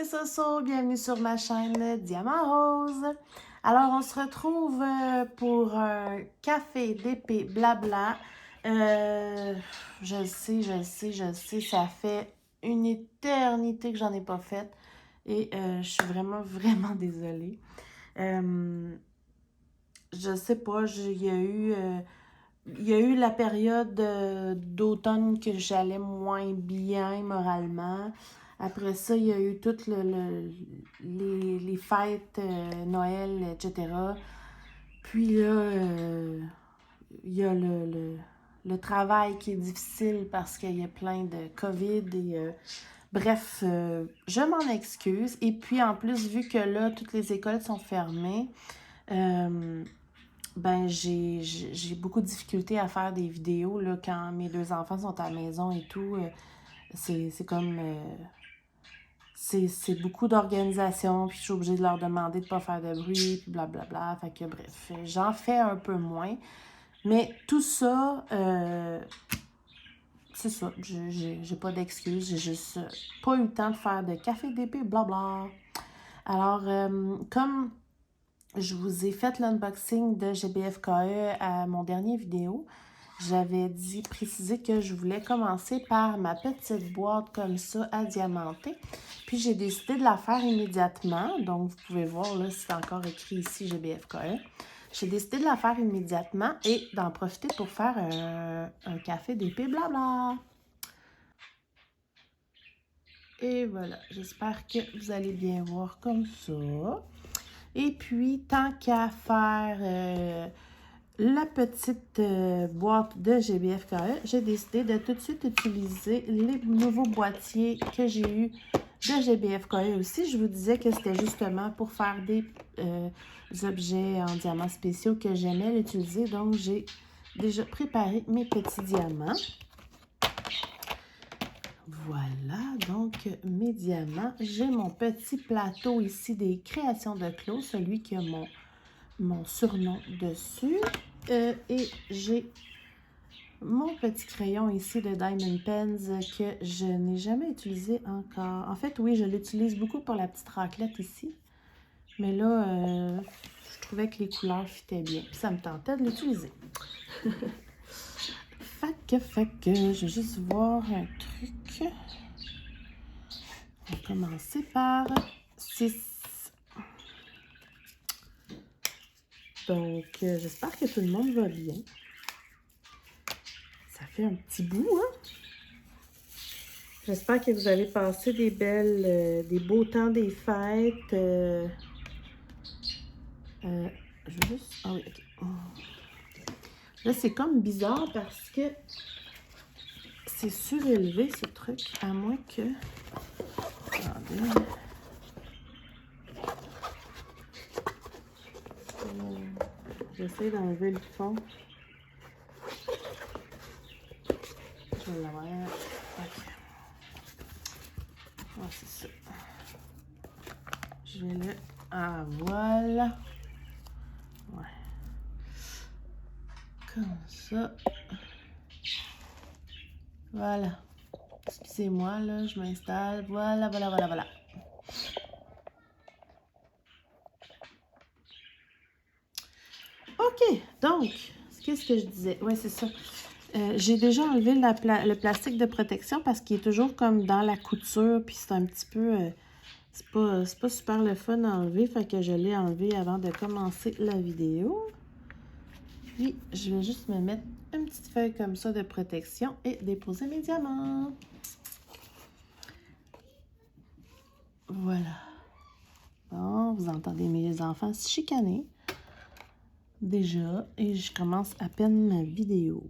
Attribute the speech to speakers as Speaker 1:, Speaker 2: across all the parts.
Speaker 1: c'est Soso, bienvenue sur ma chaîne Diamant Rose. Alors, on se retrouve pour un café d'épée blabla. Je sais, ça fait une éternité que j'en ai pas fait et je suis vraiment désolée. Je sais pas, il y a eu la période d'automne que j'allais moins bien moralement. Après ça, il y a eu toutes les fêtes, Noël, etc. Puis là, il y a le travail qui est difficile parce qu'il y a plein de COVID et bref, je m'en excuse. Et puis en plus, vu que là, toutes les écoles sont fermées, ben j'ai beaucoup de difficultés à faire des vidéos là, quand mes deux enfants sont à la maison et tout. C'est comme... c'est beaucoup d'organisation, puis je suis obligée de leur demander de ne pas faire de bruit, puis blablabla. Fait que bref, j'en fais un peu moins. Mais tout ça, c'est ça, j'ai pas d'excuses, j'ai juste pas eu le temps de faire de café d'épée, blabla. Alors, comme je vous ai fait l'unboxing de GBFKE à mon dernier vidéo, j'avais précisé que je voulais commencer par ma petite boîte comme ça à diamanter. Puis j'ai décidé de la faire immédiatement. Donc vous pouvez voir là, c'est encore écrit ici GBFKE. J'ai décidé de la faire immédiatement et d'en profiter pour faire un café d'épée blabla. Et voilà, j'espère que vous allez bien voir comme ça. Et puis, tant qu'à faire la petite boîte de GBFKE, j'ai décidé de tout de suite utiliser les nouveaux boîtiers que j'ai eu de GBFKE aussi. Je vous disais que c'était justement pour faire des objets en diamants spéciaux que j'aimais l'utiliser. Donc, j'ai déjà préparé mes petits diamants. Voilà, donc mes diamants. J'ai mon petit plateau ici des créations de Claude, celui qui a mon surnom dessus. Et j'ai mon petit crayon ici de Diamond Pens que je n'ai jamais utilisé encore. En fait, oui, je l'utilise beaucoup pour la petite raclette ici. Mais là, je trouvais que les couleurs fitaient bien. Puis ça me tentait de l'utiliser. Fait que, je vais juste voir un truc. On va commencer par 6. Donc, j'espère que tout le monde va bien. Ça fait un petit bout, hein? J'espère que vous avez passé des beaux temps des fêtes. Je veux juste... Ah oui, ok. Là, c'est comme bizarre parce que c'est surélevé, ce truc, à moins que... Attendez. J'essaie d'enlever le fond. Je vais l'avoir. Ok. Ah, c'est ça. Je vais le... Ah, voilà. Ouais. Comme ça. Voilà. Excusez-moi, là, je m'installe. Voilà. OK, donc, qu'est-ce que je disais? Oui, c'est ça. J'ai déjà enlevé le plastique de protection parce qu'il est toujours comme dans la couture, puis c'est un petit peu... c'est pas super le fun à enlever, fait que je l'ai enlevé avant de commencer la vidéo. Puis, je vais juste me mettre une petite feuille comme ça de protection et déposer mes diamants. Voilà. Bon, vous entendez mes enfants se chicaner déjà et je commence à peine ma vidéo.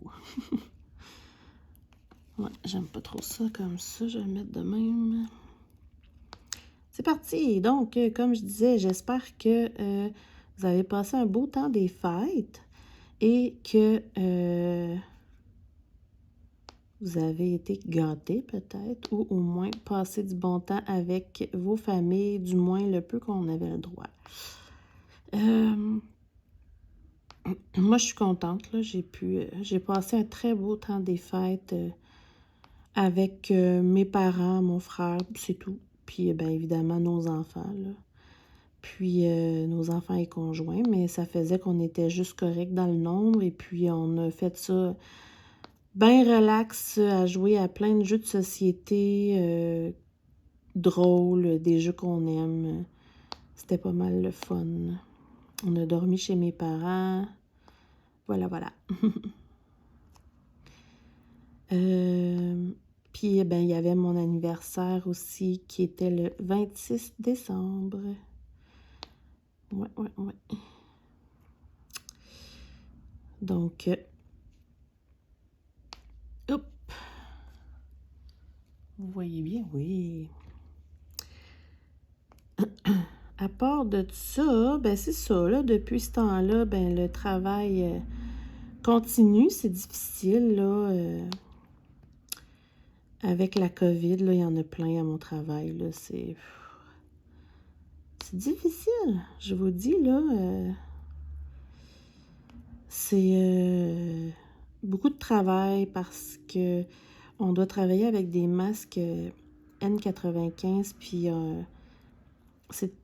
Speaker 1: Ouais, j'aime pas trop ça comme ça, je vais le mettre de même. C'est parti! Donc, comme je disais, j'espère que vous avez passé un beau temps des fêtes et que vous avez été gâtés peut-être ou au moins passé du bon temps avec vos familles, du moins le peu qu'on avait le droit. Moi, je suis contente, là, j'ai passé un très beau temps des fêtes avec mes parents, mon frère, c'est tout. puis bien évidemment nos enfants, là. Puis nos enfants et conjoints, mais ça faisait qu'on était juste correct dans le nombre, et puis on a fait ça bien relax, à jouer à plein de jeux de société drôles, des jeux qu'on aime. C'était pas mal le fun. On a dormi chez mes parents. Voilà, voilà. Puis, ben, il y avait mon anniversaire aussi qui était le 26 décembre. Ouais. Donc, hop! Vous voyez bien, oui. À part de ça, ben c'est ça, là, depuis ce temps-là, ben le travail continue, c'est difficile, là. Avec la COVID, là, il y en a plein à mon travail, là, c'est difficile, je vous dis, là. C'est beaucoup de travail parce que on doit travailler avec des masques N95, puis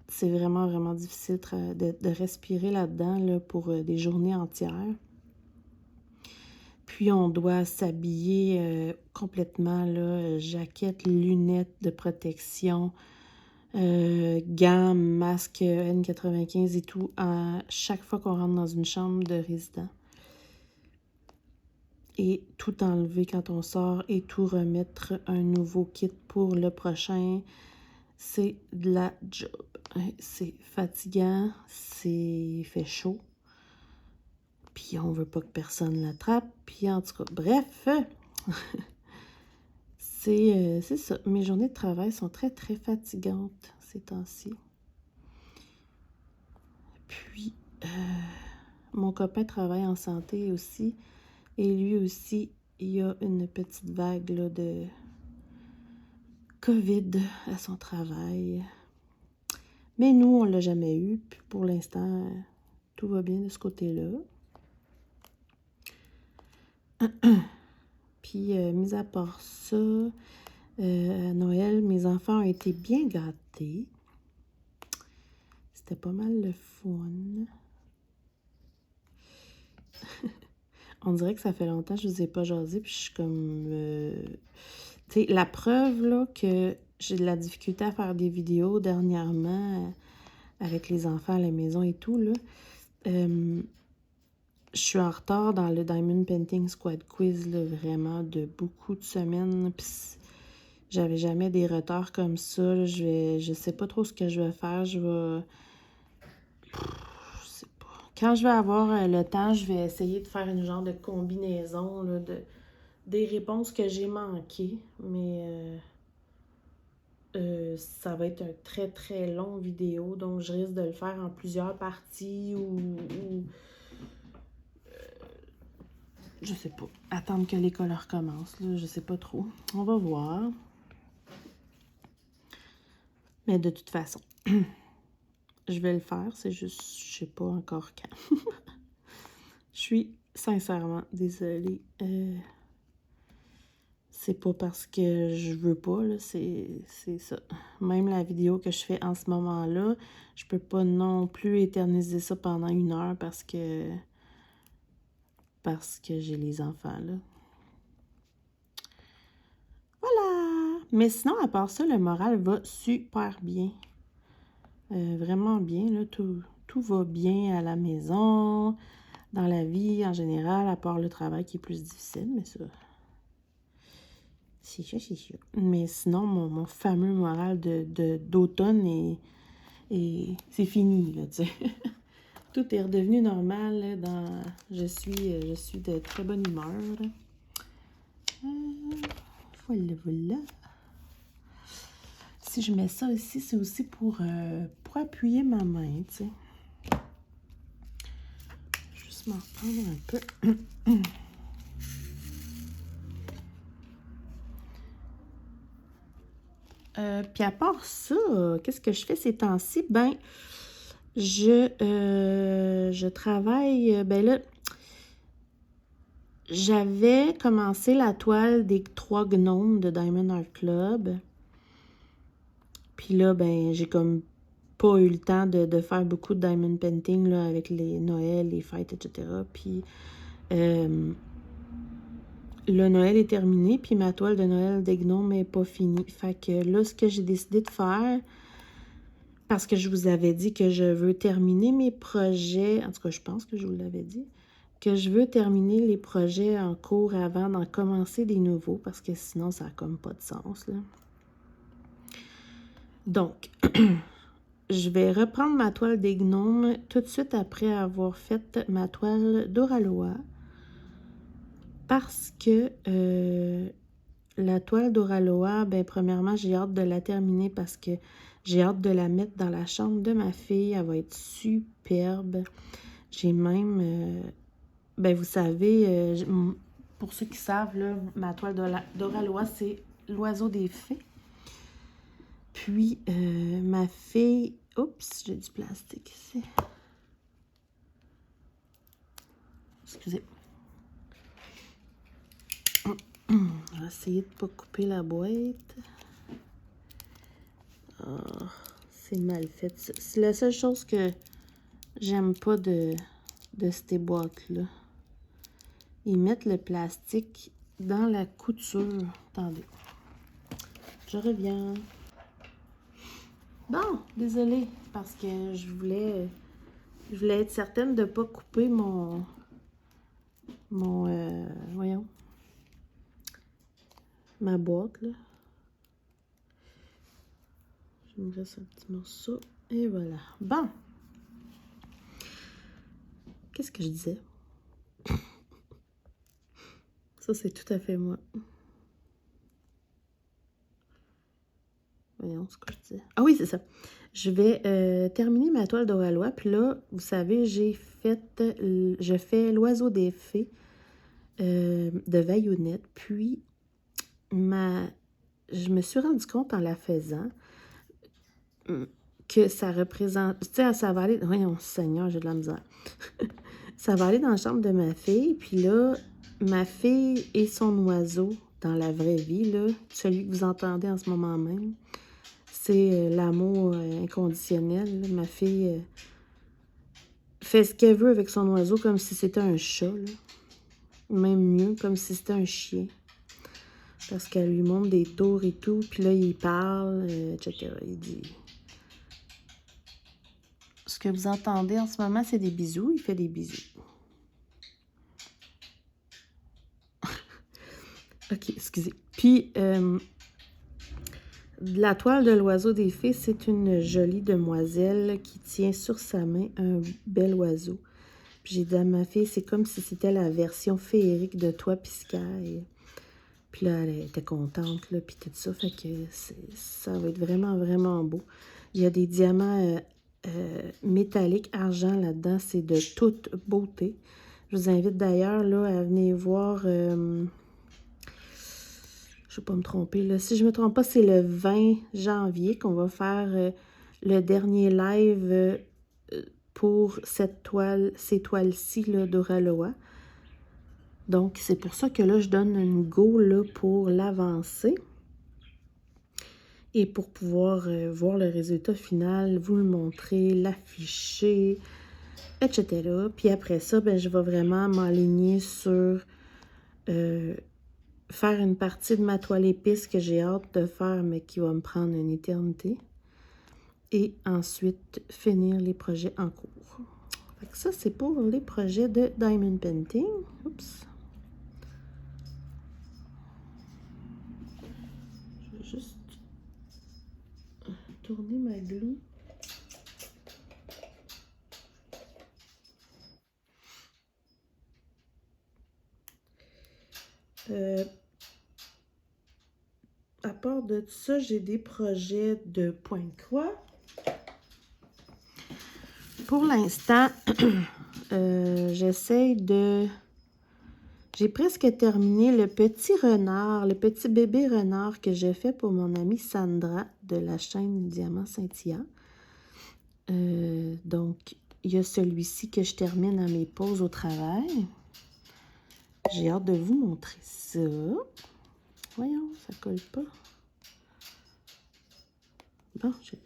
Speaker 1: c'est vraiment, vraiment difficile de respirer là-dedans là, pour des journées entières. Puis on doit s'habiller complètement, là, jaquette, lunettes de protection, gants, masque N95 et tout, à chaque fois qu'on rentre dans une chambre de résident. Et tout enlever quand on sort et tout remettre un nouveau kit pour le prochain. C'est de la job. C'est fatigant, c'est fait chaud. Puis on veut pas que personne l'attrape. Puis en tout cas, bref, c'est ça. Mes journées de travail sont très, très fatigantes ces temps-ci. Puis, mon copain travaille en santé aussi. Et lui aussi, il y a une petite vague là, de COVID à son travail. Mais nous, on ne l'a jamais eu. Puis pour l'instant, tout va bien de ce côté-là. Puis, mis à part ça, à Noël, mes enfants ont été bien gâtés. C'était pas mal le fun. On dirait que ça fait longtemps que je vous ai pas jasé, puis je suis comme... tu sais, la preuve, là, que j'ai de la difficulté à faire des vidéos dernièrement avec les enfants à la maison et tout, là. Je suis en retard dans le Diamond Painting Squad Quiz, là, vraiment, de beaucoup de semaines, puis j'avais jamais des retards comme ça, là. Je sais pas trop ce que je vais faire, je sais pas. Quand je vais avoir le temps, je vais essayer de faire une genre de combinaison, là, des réponses que j'ai manquées, mais ça va être un très très long vidéo, donc je risque de le faire en plusieurs parties ou je sais pas, attendre que l'école recommence, là, je sais pas trop. On va voir. Mais de toute façon, je vais le faire, c'est juste, je sais pas encore quand. Je suis sincèrement désolée. C'est pas parce que je veux pas, là, c'est ça. Même la vidéo que je fais en ce moment-là, je peux pas non plus éterniser ça pendant 1 heure parce que j'ai les enfants, là. Voilà! Mais sinon, à part ça, le moral va super bien. Vraiment bien, là. Tout va bien à la maison, dans la vie en général, à part le travail qui est plus difficile, mais ça... C'est sûr. Mais sinon, mon fameux moral d'automne c'est fini, là, tu sais. Tout est redevenu normal, là, je suis de très bonne humeur. Voilà. Si je mets ça ici, c'est aussi pour appuyer ma main, tu sais. Juste m'en prendre un peu. Puis à part ça, qu'est-ce que je fais ces temps-ci? Ben, je travaille, ben là, j'avais commencé la toile des 3 gnomes de Diamond Art Club. Puis là, ben, j'ai comme pas eu le temps de faire beaucoup de diamond painting là, avec les Noël, les fêtes, etc. Puis le Noël est terminé, puis ma toile de Noël des gnomes n'est pas finie. Fait que là, ce que j'ai décidé de faire, parce que je vous avais dit que je veux terminer mes projets, en tout cas, je pense que je vous l'avais dit, que je veux terminer les projets en cours avant d'en commencer des nouveaux, parce que sinon, ça n'a comme pas de sens, là. Donc, je vais reprendre ma toile des gnomes tout de suite après avoir fait ma toile d'Oraloa, parce que la toile d'Oraloa, ben premièrement, j'ai hâte de la terminer parce que j'ai hâte de la mettre dans la chambre de ma fille. Elle va être superbe. J'ai même, ben vous savez, pour ceux qui savent, là, ma toile d'Oraloa, c'est l'oiseau des fées. Puis, ma fille... Oups, j'ai du plastique ici. Excusez. On va essayer de ne pas couper la boîte. Oh, c'est mal fait. C'est la seule chose que j'aime pas de ces boîtes-là. Ils mettent le plastique dans la couture. Attendez. Je reviens. Bon, désolée, parce que je voulais être certaine de ne pas couper voyons, ma boîte, là. Je me reste un petit morceau. Et voilà. Bon. Qu'est-ce que je disais? Ça, c'est tout à fait moi. Voyons ce que je disais. Ah oui, c'est ça. Je vais terminer ma toile d'Oraloa. Puis là, vous savez, je fais l'oiseau des fées de Vaillonnette. Puis, je me suis rendu compte en la faisant que ça représente... Tu sais, ça va aller... Voyons, Seigneur, j'ai de la misère. Ça va aller dans la chambre de ma fille. Puis là, ma fille et son oiseau, dans la vraie vie, là, celui que vous entendez en ce moment même, c'est l'amour inconditionnel. Là. Ma fille fait ce qu'elle veut avec son oiseau comme si c'était un chat. Là. Même mieux, comme si c'était un chien. Parce qu'elle lui montre des tours et tout. Puis là, il parle, etc. Il dit... Ce que vous entendez en ce moment, c'est des bisous. Il fait des bisous. OK, excusez. Puis, la toile de l'oiseau des fées, c'est une jolie demoiselle qui tient sur sa main un bel oiseau. Puis j'ai dit à ma fille, c'est comme si c'était la version féerique de toi puis Sky. Puis là, elle était contente, là, puis tout ça. Fait que ça va être vraiment, vraiment beau. Il y a des diamants métalliques argent là-dedans. C'est de toute beauté. Je vous invite d'ailleurs là à venir voir... je ne vais pas me tromper. Là. Si je ne me trompe pas, c'est le 20 janvier qu'on va faire le dernier live pour ces toiles-ci d'Oraloa. Donc, c'est pour ça que là, je donne une go là, pour l'avancer. Et pour pouvoir voir le résultat final, vous le montrer, l'afficher, etc. Puis après ça, ben, je vais vraiment m'aligner sur faire une partie de ma toile épice que j'ai hâte de faire, mais qui va me prendre une éternité. Et ensuite, finir les projets en cours. Fait que ça, c'est pour les projets de Diamond Painting. Oups. Je vais juste tourner ma glue. À part de ça, j'ai des projets de pointe-croix. Pour l'instant, j'essaye de... J'ai presque terminé le petit renard, le petit bébé renard que j'ai fait pour mon amie Sandra de la chaîne Diamant Scintillant. Donc, il y a celui-ci que je termine à mes pauses au travail. J'ai hâte de vous montrer ça. Voyons, ça colle pas. Bon, je l'ai.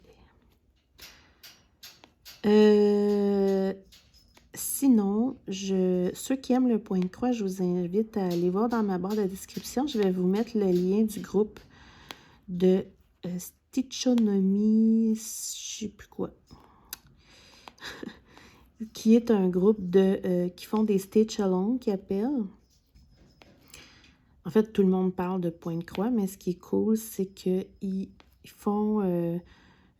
Speaker 1: Sinon, ceux qui aiment le point de croix, je vous invite à aller voir dans ma barre de description. Je vais vous mettre le lien du groupe de Stitchonomie, je sais plus quoi, qui est un groupe qui font des stitch-along, qui appellent. En fait, tout le monde parle de point de croix, mais ce qui est cool, c'est qu'ils font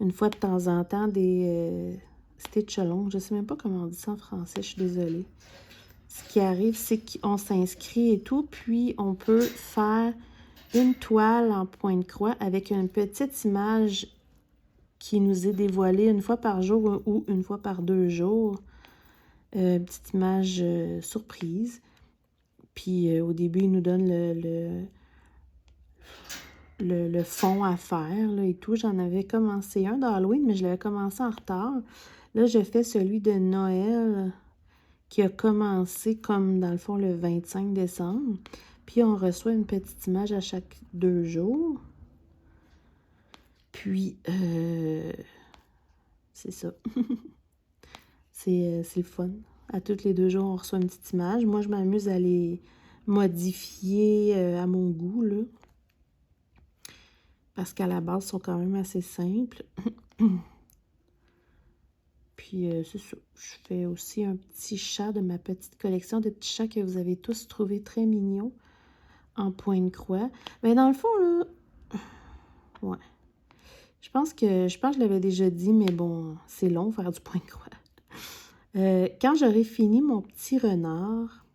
Speaker 1: une fois de temps en temps des stitch-along. Je ne sais même pas comment on dit ça en français, je suis désolée. Ce qui arrive, c'est qu'on s'inscrit et tout, puis on peut faire une toile en point de croix avec une petite image qui nous est dévoilée une fois par jour ou une fois par 2 jours. Une petite image surprise. Puis au début, il nous donne le fond à faire là, et tout. J'en avais commencé un d'Halloween, mais je l'avais commencé en retard. Là, je fais celui de Noël qui a commencé comme dans le fond le 25 décembre. Puis on reçoit une petite image à chaque 2 jours. Puis, c'est ça. C'est le fun. À tous les 2 jours, on reçoit une petite image. Moi, je m'amuse à les modifier à mon goût, là. Parce qu'à la base, ils sont quand même assez simples. Puis, c'est ça. Je fais aussi un petit chat de ma petite collection de petits chats que vous avez tous trouvé très mignons en point de croix. Mais dans le fond, là, ouais. Je pense que je l'avais déjà dit, mais bon, c'est long faire du point de croix. Quand j'aurai fini mon petit renard,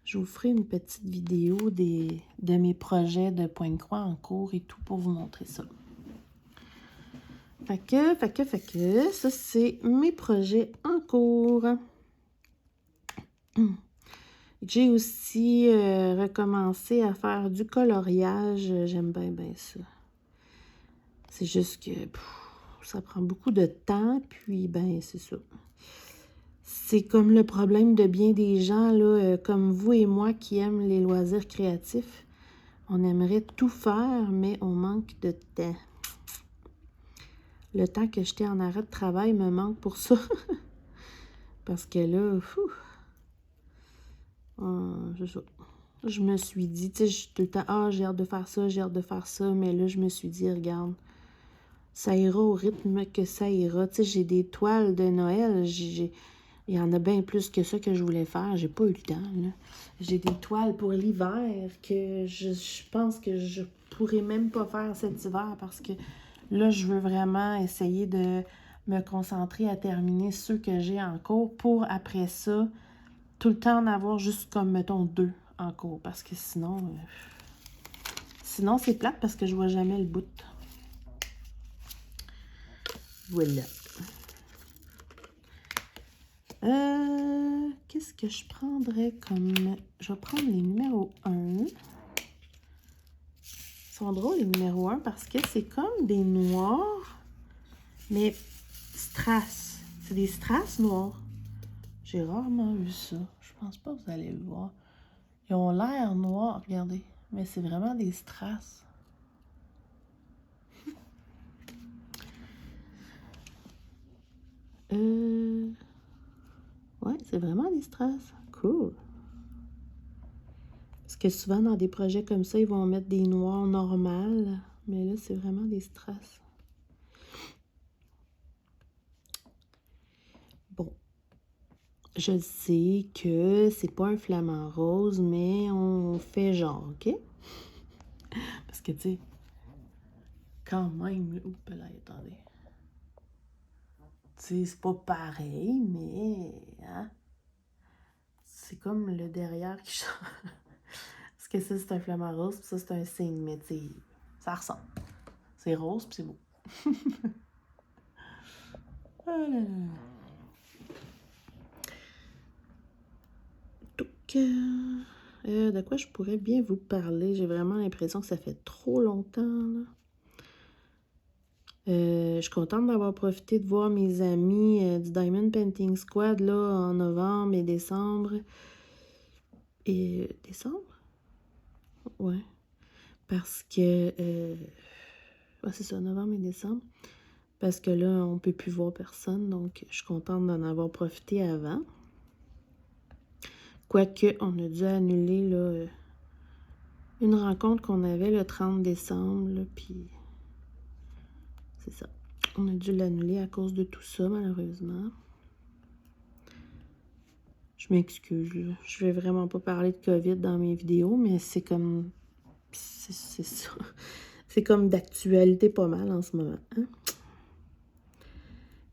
Speaker 1: je vous ferai une petite vidéo de mes projets de point de croix en cours et tout pour vous montrer ça. Fait que, ça c'est mes projets en cours. J'ai aussi recommencé à faire du coloriage. J'aime bien ça. C'est juste que ça prend beaucoup de temps, puis ben c'est ça. C'est comme le problème de bien des gens, là, comme vous et moi qui aiment les loisirs créatifs. On aimerait tout faire, mais on manque de temps. Le temps que j'étais en arrêt de travail me manque pour ça. Parce que là, c'est ça. Je me suis dit, tu sais, je suis tout le temps, j'ai hâte de faire ça, j'ai hâte de faire ça. Mais là, je me suis dit, regarde, ça ira au rythme que ça ira. Tu sais, j'ai des toiles de Noël, il y en a bien plus que ça que je voulais faire. J'ai pas eu le temps, là. J'ai des toiles pour l'hiver que je pense que je pourrais même pas faire cet hiver parce que là, je veux vraiment essayer de me concentrer à terminer ceux que j'ai en cours pour, après ça, tout le temps en avoir juste comme, mettons, 2 en cours. Parce que sinon c'est plate parce que je vois jamais le bout. Voilà. Qu'est-ce que je prendrais comme... Je vais prendre les numéros 1. Ils sont drôles, les numéros 1, parce que c'est comme des noirs, mais strass. C'est des strass noirs. J'ai rarement vu ça. Je pense pas que vous allez le voir. Ils ont l'air noirs, regardez. Mais c'est vraiment des strass. Ouais, c'est vraiment des strass. Cool. Parce que souvent, dans des projets comme ça, ils vont mettre des noirs normales. Mais là, c'est vraiment des strass. Bon. Je sais que c'est pas un flamant rose, mais on fait genre, OK? Parce que, tu sais, quand même... Oups, là, attendez. Tu sais, c'est pas pareil, mais... Hein? C'est comme le derrière qui change. Parce que ça, c'est un flamant rose, puis ça, c'est un cygne, mais tu sais, ça ressemble. C'est rose, puis c'est beau. Oh là là. Donc, de quoi je pourrais bien vous parler? J'ai vraiment l'impression que ça fait trop longtemps, là. Je suis contente d'avoir profité de voir mes amis du Diamond Painting Squad, là, en novembre et décembre. Décembre? Ouais. Parce que... c'est ça, novembre et décembre. Parce que là, on ne peut plus voir personne, donc je suis contente d'en avoir profité avant. Quoique, on a dû annuler là, une rencontre qu'on avait le 30 décembre, là, puis c'est ça. On a dû l'annuler à cause de tout ça, malheureusement. Je m'excuse, là. Je vais vraiment pas parler de COVID dans mes vidéos, mais c'est comme... C'est ça. C'est comme d'actualité pas mal en ce moment. Hein?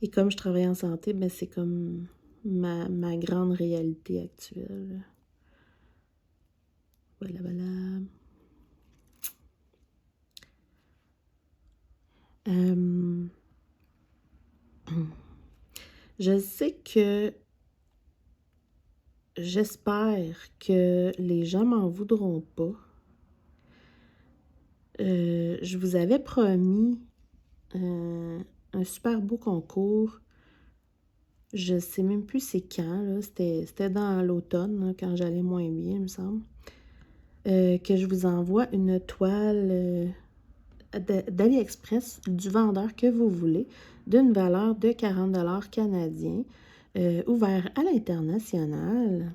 Speaker 1: Et comme je travaille en santé, ben c'est comme ma grande réalité actuelle. Voilà, voilà. Je sais que j'espère que les gens m'en voudront pas. Je vous avais promis un super beau concours. Je sais même plus c'est quand, là. C'était dans l'automne, là, quand j'allais moins bien, il me semble. Que je vous envoie une toile d'AliExpress du vendeur que vous voulez, d'une valeur de 40 $ canadiens, ouvert à l'international.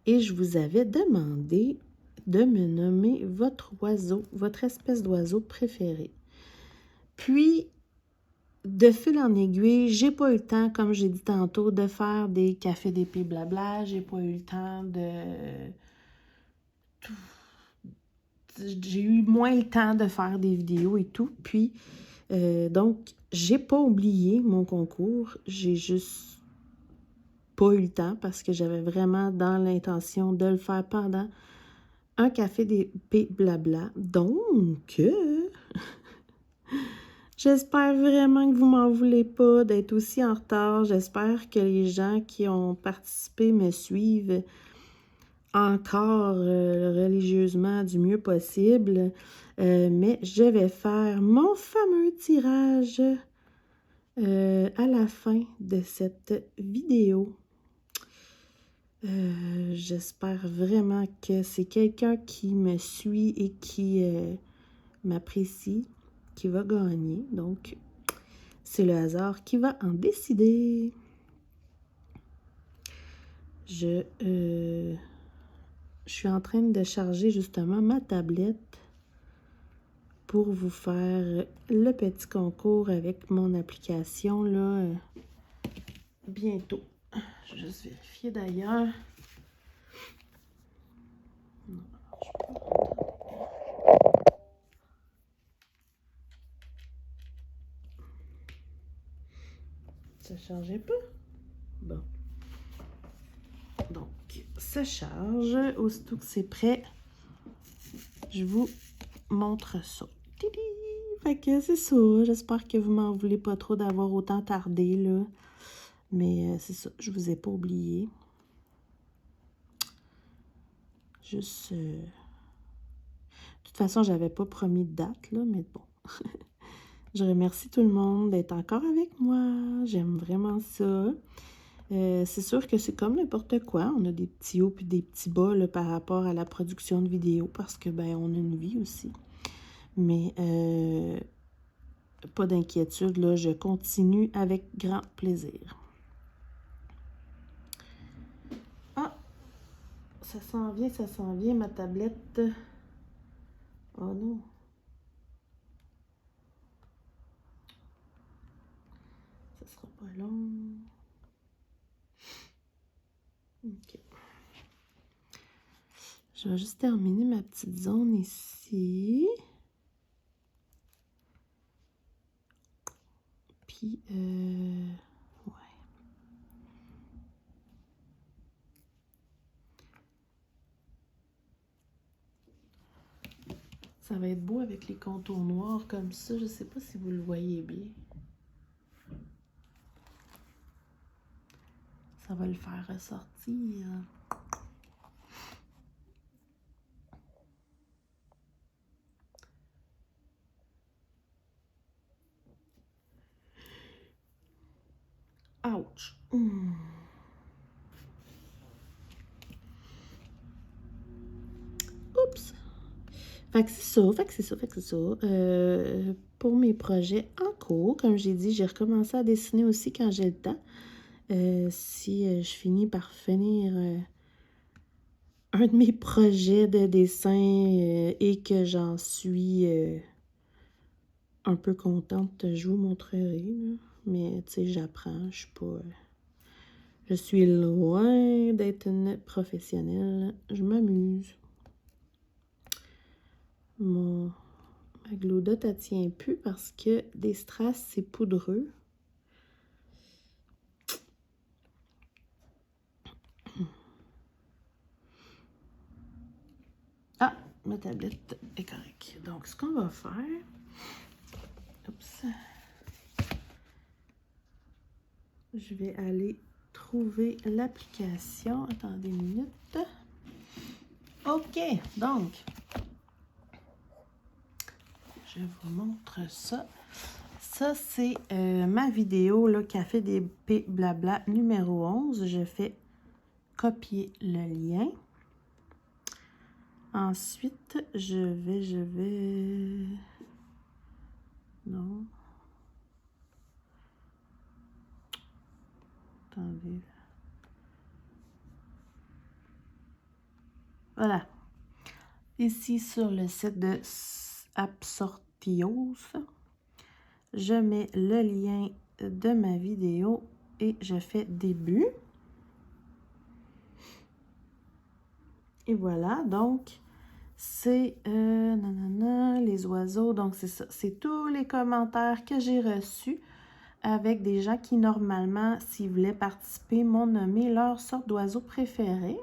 Speaker 1: Et je vous avais demandé de me nommer votre oiseau, votre espèce d'oiseau préféré. Puis, de fil en aiguille, j'ai pas eu le temps, comme j'ai dit tantôt, de faire des cafés d'épée blabla. J'ai pas eu le temps de... J'ai eu moins le temps de faire des vidéos et tout. Puis, donc, j'ai pas oublié mon concours. J'ai juste pas eu le temps parce que j'avais vraiment dans l'intention de le faire pendant un café d'épée blabla. Donc, j'espère vraiment que vous m'en voulez pas d'être aussi en retard. J'espère que les gens qui ont participé me suivent encore religieusement du mieux possible. Mais je vais faire mon fameux tirage à la fin de cette vidéo. J'espère vraiment que c'est quelqu'un qui me suit et qui m'apprécie qui va gagner. Donc, c'est le hasard qui va en décider. Je suis en train de charger justement ma tablette pour vous faire le petit concours avec mon application là bientôt. Je vais juste vérifier d'ailleurs. Ça chargeait pas? Bon. Donc, ça charge. Aussitôt que c'est prêt, je vous montre ça. Tidi! Fait que c'est ça. J'espère que vous m'en voulez pas trop d'avoir autant tardé, là. Mais c'est ça. Je vous ai pas oublié. Juste... De toute façon, j'avais pas promis de date, là, mais bon. Je remercie tout le monde d'être encore avec moi. J'aime vraiment ça. C'est sûr que c'est comme n'importe quoi. On a des petits hauts puis des petits bas là, par rapport à la production de vidéos parce que, ben, on a une vie aussi. Mais pas d'inquiétude, là, je continue avec grand plaisir. Ah! Ça s'en vient, ma tablette. Oh non! Ça sera pas long. OK. Je vais juste terminer ma petite zone ici. Puis, ouais. Ça va être beau avec les contours noirs comme ça. Je sais pas si vous le voyez bien. Ça va le faire ressortir. Ouch! 。 . 。 . 。 . 。 . 。 . 。 . 。 . 。 . 。 . 。 . 。 . 。 . 。 . 。 。 。 . 。 。 。 。 。 。 。 。 。 。 。 。 。 。 。 . 。 。 。 。 . 。 。 . 。
Speaker 2: Ouch.
Speaker 1: Fait que c'est ça, fait que c'est ça, fait que c'est ça. Pour mes projets en cours, comme j'ai dit, j'ai recommencé à dessiner aussi quand j'ai le temps. Si je finis par finir un de mes projets de dessin et que j'en suis un peu contente, je vous montrerai, là. Mais tu sais, j'apprends, je suis pas... je suis loin d'être une professionnelle. Je m'amuse. Ma glue dot, elle tient plus parce que des strass, c'est poudreux. Ah, ma tablette est correcte. Donc, ce qu'on va faire... Oups. Je vais aller trouver l'application. Attendez une minute. OK, donc, je vous montre ça. Ça, c'est ma vidéo, là, Café d'épée blabla numéro 11. Je fais copier le lien. Ensuite, je vais... Non. Attendez. Voilà. Ici, sur le site de Absortios, je mets le lien de ma vidéo et je fais début. Et voilà, donc, c'est les oiseaux. Donc, c'est ça. C'est tous les commentaires que j'ai reçus avec des gens qui, normalement, s'ils voulaient participer, m'ont nommé leur sorte d'oiseau préféré.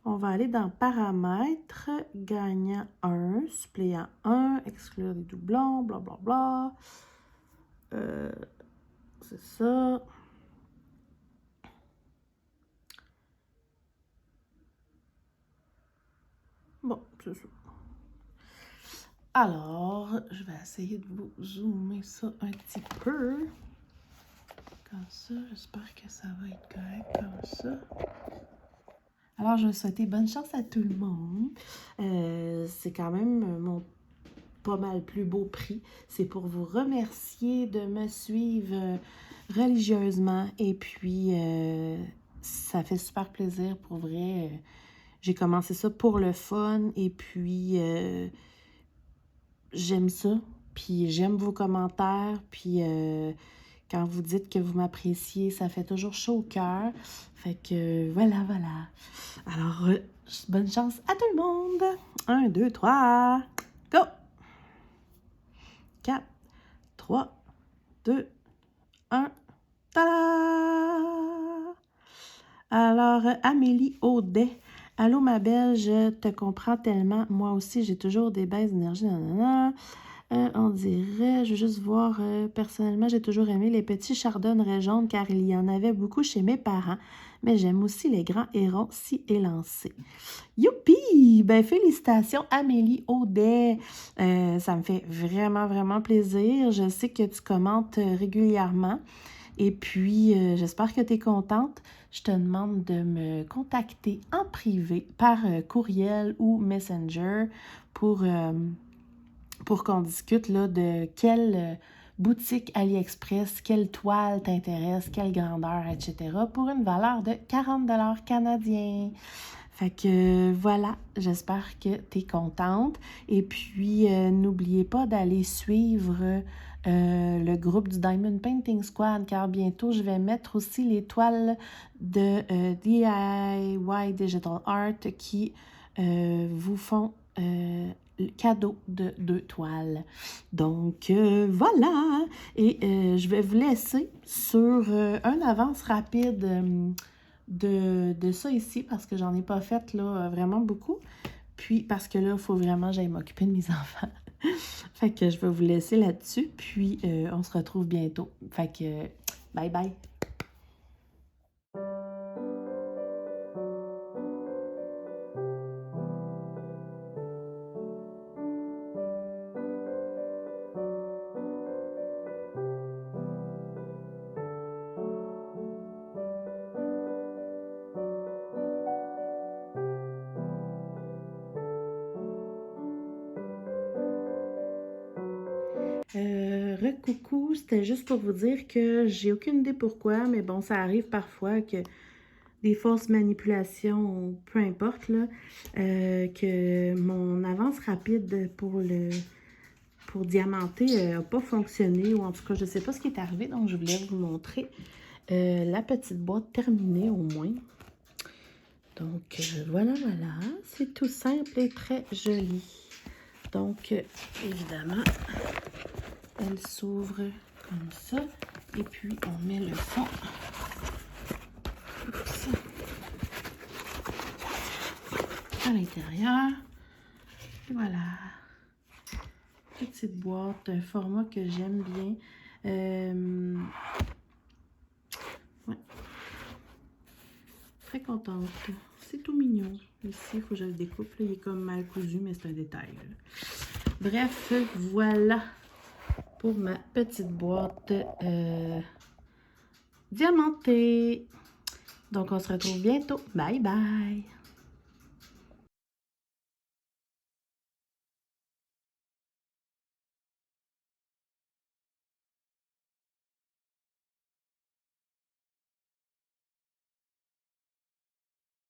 Speaker 1: On va aller dans Paramètres, gagnant 1, suppléant 1, exclure les doublons, blablabla. C'est ça. Bon, c'est ça. Alors, je vais essayer de vous zoomer ça un petit peu. Comme ça, j'espère que ça va être correct comme ça. Alors, je vais souhaiter bonne chance à tout le monde. C'est quand même mon pas mal plus beau prix. C'est pour vous remercier de me suivre religieusement. Et puis, ça fait super plaisir pour vrai. J'ai commencé ça pour le fun. Et puis, j'aime ça. Puis, j'aime vos commentaires. Puis, quand vous dites que vous m'appréciez, ça fait toujours chaud au cœur. Fait que, voilà, voilà. Alors, bonne chance à tout le monde. 1, 2, 3, go! 4, 3, 2, 1, tada! Alors, Amélie Audet. Allô, ma belle, je te comprends tellement. Moi aussi, j'ai toujours des baisses d'énergie. On dirait, je veux juste voir, personnellement, j'ai toujours aimé les petits chardonnerets jaunes car il y en avait beaucoup chez mes parents. Mais j'aime aussi les grands hérons si élancés. Youpi! Ben, félicitations, Amélie Audet. Ça me fait vraiment, vraiment plaisir. Je sais que tu commentes régulièrement. Et puis, j'espère que tu es contente. Je te demande de me contacter en privé par courriel ou Messenger pour qu'on discute là, de quelle boutique AliExpress, quelle toile t'intéresse, quelle grandeur, etc. pour une valeur de 40 canadiens. Fait que voilà, j'espère que tu es contente. Et puis, n'oubliez pas d'aller suivre le groupe du Diamond Painting Squad, car bientôt, je vais mettre aussi les toiles de DIY Digital Art qui vous font cadeau de 2 toiles. Donc, voilà! Et je vais vous laisser sur un avance rapide de ça ici, parce que j'en ai pas fait là vraiment beaucoup. Puis, parce que là, il faut vraiment que j'aille m'occuper de mes enfants. Fait que je vais vous laisser là-dessus, puis on se retrouve bientôt. Fait que, bye bye! Recoucou, c'était juste pour vous dire que j'ai aucune idée pourquoi, mais bon, ça arrive parfois que des fausses manipulations, ou peu importe, là, que mon avance rapide pour diamanter n'a pas fonctionné, ou en tout cas, je ne sais pas ce qui est arrivé, donc je voulais vous montrer la petite boîte terminée au moins. Donc, voilà, c'est tout simple et très joli. Donc, évidemment, elle s'ouvre comme ça. Et puis, on met le fond. Oups. À l'intérieur. Voilà. Petite boîte, un format que j'aime bien. Ouais. Très contente. C'est tout mignon. Ici, il faut que je le découpe. Là, il est comme mal cousu, mais c'est un détail. Là. Bref, voilà pour ma petite boîte diamantée. Donc, on se retrouve bientôt. Bye bye!